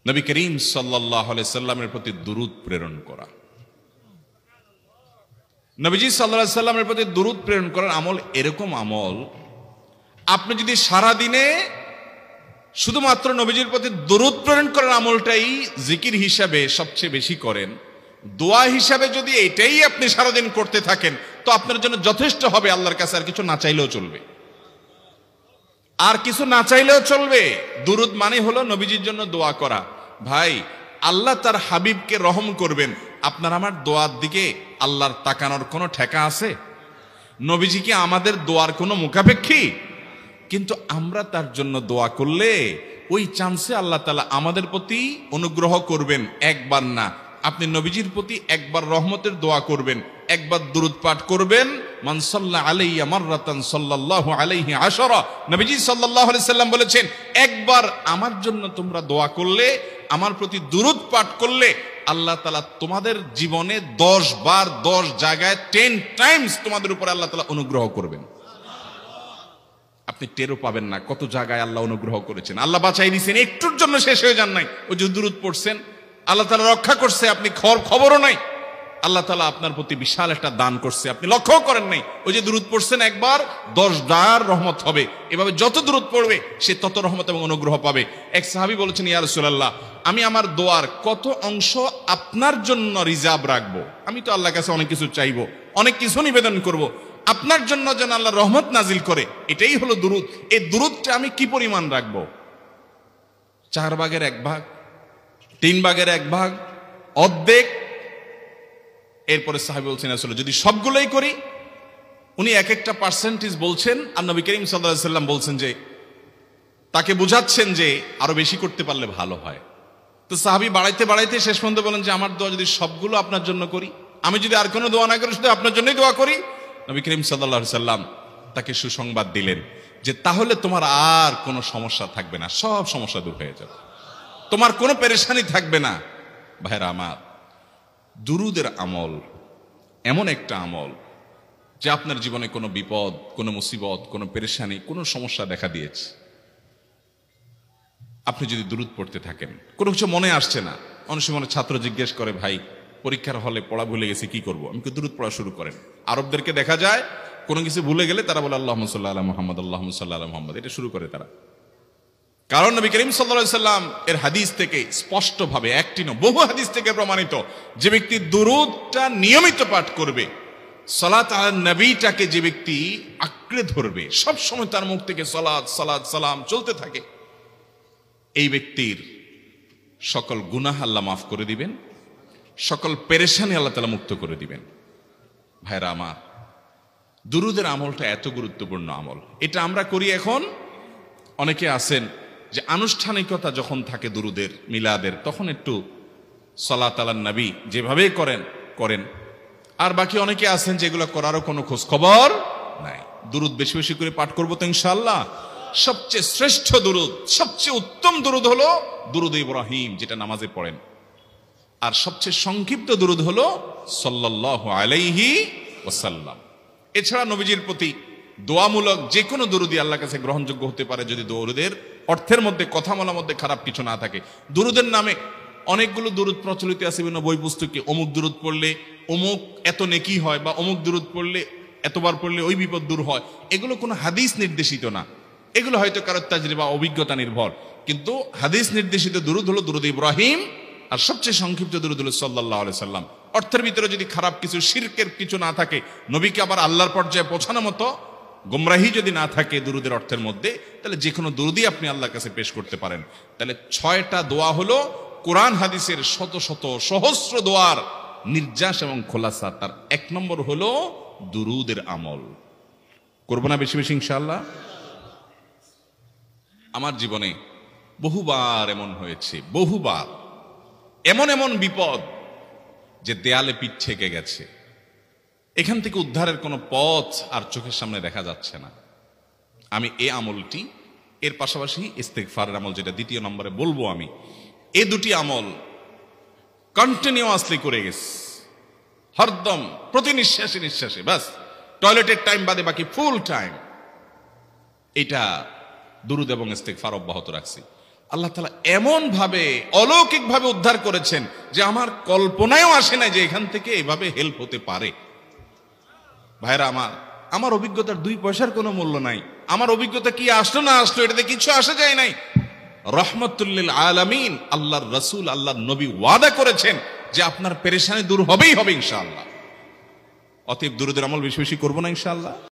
নবী করিম সাল্লাল্লাহু আলাইহি সাল্লামের প্রতি দুরূদ প্রেরণ করা। নবীজি সাল্লাল্লাহু আলাইহি সাল্লামের প্রতি দুরূদ প্রেরণ করার আমল এরকম আমল, আপনি যদি সারা দিনে শুধুমাত্র নবীজির প্রতি দুরূদ প্রেরণ করার আমলটাই জিকির হিসাবে সবচেয়ে বেশি করেন, দোয়া হিসাবে যদি এটাই আপনি সারাদিন করতে থাকেন, তো আপনার জন্য যথেষ্ট হবে। আল্লাহর কাছে আর কিছু না চাইলেও চলবে, আর কিছু না চাইলেও চলবে। দুরূদ মানে হলো নবীজির জন্য দোয়া করা। ভাই, আল্লাহ তার হাবিবকে রহম করবেন, আপনার আমার দোয়ার দিকে আল্লাহর তাকানোর কোনো ঠেকা আছে? নবীজি কি আমাদের দোয়ার কোনো মুখাপেক্ষী? কিন্তু আমরা তার জন্য দোয়া করলে ওই চান্সে আল্লাহ তাআলা আমাদের প্রতি অনুগ্রহ করবেন। একবার না, আপনি নবীজির প্রতি একবার রহমতের দোয়া করবেন, একবার দুরূদ পাঠ করবেন। মান সাল্লা আলাইয়া মাররাতান সাল্লাল্লাহু আলাইহি আশরা, নবীজি সাল্লাল্লাহু আলাইহি সাল্লাম বলেছেন, একবার আমার জন্য তোমরা দোয়া করলে, আমার প্রতি দুরূদ পাঠ করলে, আল্লাহ তাআলা তোমাদের জীবনে 10 বার 10 জায়গায় 10 টাইমস তোমাদের উপরে আল্লাহ তাআলা অনুগ্রহ করবেন। আপনি টেরও পাবেন না কত জায়গায় আল্লাহ অনুগ্রহ করেছেন। আল্লাহ বাঁচাই দিয়েছেন, একটুর জন্য শেষ হয়ে যান নাই। ওই যে দুরূদ পড়ছেন, আল্লাহ তাআলা রক্ষা করছে, আপনি খবরও নাই। আল্লাহ তাআলা আপনার প্রতি বিশাল একটা দান করছে, আপনি লক্ষ্য করেন নাই। ওই যে দুরূদ পড়ছেন একবার, 10 বার রহমত হবে। এভাবে যত দুরূদ পড়বে সে তত রহমত এবং অনুগ্রহ পাবে। এক সাহাবী বলেছেন, ইয়া রাসূলুল্লাহ, আমি আমার দোয়ার কত অংশ আপনার জন্য রিজার্ভ রাখবো? আমি তো আল্লাহর কাছে অনেক কিছু চাইবো, অনেক কিছু নিবেদন করব, আপনার জন্য যেন আল্লাহ রহমত নাজিল করে, এটাই হলো দুরূদ। এই দুরূদটা আমি কি পরিমাণ রাখবো? 4 ভাগের 1 ভাগ, 3 ভাগের 1 ভাগ, অর্ধেক? এরপরে সাহাবী বলছেন, আসলে যদি সবগুলোই করি, উনি এক একটা পার্সেন্টেজ বলছেন, আর নবী করিম সাল্লাল্লাহু আলাইহি সাল্লাম বলছেন যে, তাকে বুঝাচ্ছেন যে আরো বেশি করতে পারলে ভালো হয়। তো সাহাবী বাড়াইতে বাড়াইতে শেষ পর্যন্ত বলেন যে, আমার দোয়া যদি সবগুলো আপনার জন্য করি, আমি যদি আর কোনো দোয়া না করি, শুধু আপনার জন্যই দোয়া করি, নবী করিম সাল্লাল্লাহু আলাইহি সাল্লাম তাকে সুসংবাদ দিলেন যে, তাহলে তোমার আর কোনো সমস্যা থাকবে না, সব সমস্যা দূর হয়ে যাবে, তোমার কোনো পেরেশানি থাকবে না। ভাইরা আমার, দুরূদের আমল এমন একটা আমল যে আপনার জীবনে কোনো বিপদ, কোনো মুসিবত, কোনো পেরেশানি, কোনো সমস্যা দেখা দিয়েছে, আপনি যদি দুরূদ পড়তে থাকেন, কোনো কিছু মনে আসছে না, অনেক সময় ছাত্র জিজ্ঞেস করে, ভাই পরীক্ষার হলে পড়া ভুলে গেছি, কি করব? আমি দুরূদ পড়া শুরু করেন। আরবদেরকে দেখা যায় কোনো কিছু ভুলে গেলে তারা বলে আল্লাহুম্মা সাল্লি আলা মুহাম্মদ, আল্লাহুম্মা সাল্লি আলা মুহাম্মদ, এটা শুরু করে তারা। কারণ নবী করিম সাল্লাল্লাহু আলাইহি সাল্লাম এর হাদিস থেকে স্পষ্টভাবে, একটি নয় বহু হাদিস থেকে প্রমাণিত, যে ব্যক্তি দুরূদটা নিয়মিত পাঠ করবে, সালাত আলা নবীটাকে যে ব্যক্তি আঁকড়ে ধরবে, সব সময় তার মুখ থেকে সালাত সালাত সালাম চলতে থাকে, এই ব্যক্তির সকল গুনাহ আল্লাহ মাফ করে দিবেন, সকল পেরেশানি আল্লাহ তাআলা মুক্ত করে দিবেন। ভাইরা আমার, দুরূদের আমলটা এত গুরুত্বপূর্ণ আমল, এটা আমরা করি এখন। অনেকে আছেন যে আনুষ্ঠানিকতা যখন থাকে দুরূদের, মিলাদের, তখন একটু সালাত আলা নবী যেভাবে করেন। আর বাকি অনেকে আছেন যেগুলো করারও কোনো খোঁজ খবর নাই। দুরূদ বেশি বেশি করে পাঠ করবো তো ইনশাআল্লাহ। সবচেয়ে শ্রেষ্ঠ দুরূদ, সবচেয়ে উত্তম দুরূদ হলো দুরূদ ইব্রাহিম, যেটা নামাজে পড়েন। আর সবচেয়ে সংক্ষিপ্ত দুরূদ হলো সাল্লাল্লাহু আলাইহি ওয়াসাল্লাম। এছাড়া নবীজির প্রতি দোয়ামূলক যে কোনো দুরূদই আল্লাহর কাছে গ্রহণযোগ্য হতে পারে, যদি দুরূদের অর্থের মধ্যে, কথা বলার মধ্যে খারাপ কিছু না থাকে। দুরূদের নামে অনেকগুলো দুরূদ প্রচলিত আছে বিভিন্ন বই পুস্তকে, অমুক দুরূদ পড়লে অমুক এত নেকি হয়, বা অমুক দুরূদ পড়লে এতবার পড়লে ওই বিপদ দূর হয়। এগুলো কোনো হাদিস নির্দেশিত না, এগুলো হয়তো কারো তাজরিবা, অভিজ্ঞতা নির্ভর। কিন্তু হাদিস নির্দেশিত দুরূদ হলো দুরূদ ইব্রাহিম, আর সবচেয়ে সংক্ষিপ্ত দুরূদ হলো সাল্লাল্লাহু আলাইহি সাল্লাম। অর্থের ভিতরে যদি খারাপ কিছু, শিরকের কিছু না থাকে, নবীকে আবার আল্লাহর পর্যায়ে পৌঁছানোর মতো গুমরাহি যদি না থাকে দুরূদের অর্থের মধ্যে, তাহলে যে কোনো দুরূদই আপনি আল্লাহর কাছে পেশ করতে পারেন। তাহলে 6টা দোয়া হলো কোরআন হাদিসের শত শত সহস্র দোয়ার নির্যাস এবং খোলাসা। তার 1 নম্বর হলো দুরূদের আমল। করবো না বেশি বেশি ইনশাআল্লাহ? আমার জীবনে বহুবার এমন হয়েছে, বহুবার এমন এমন বিপদ যে দেয়ালে পিঠ ঠেকে গেছে, এখান থেকে উদ্ধারের কোনো পথ আর চোখের সামনে দেখা যাচ্ছে না। আমি এই আমলটি, এর পাশাপাশি ইস্তেগফারের আমল, যেটা 2 নম্বরে বলবো আমি, এই 2টি আমল কন্টিনিউয়াসলি করে গেছি, হরদম প্রতি নিঃশ্বাসে নিঃশ্বাসে, বাস টয়লেটের টাইম বাদে বাকি ফুল টাইম এটা দুরূদ এবং ইস্তেগফার অব্যাহত রাখছি। আল্লাহ তাআলা এমন ভাবে অলৌকিক ভাবে উদ্ধার করেছেন যে আমার কল্পনায়ও আসে না যে এখান থেকে এভাবে হেল্প হতে পারে। ভাইরা আমার অভিজ্ঞতার 2 পয়সার কোনো মূল্য নাই। আমার অভিজ্ঞতা কি আসলো না আসলো এটাতে কিছু আসে যায় নাই। রহমতুল্লিল আলামিন আল্লাহর রাসূল আল্লাহর নবী ওয়াদা করেছেন যে আপনার পেরেশানি দূর হবেই হবে ইনশাআল্লাহ। অতএব দুরূদের আমল বেশি বেশি করব না ইনশাআল্লাহ।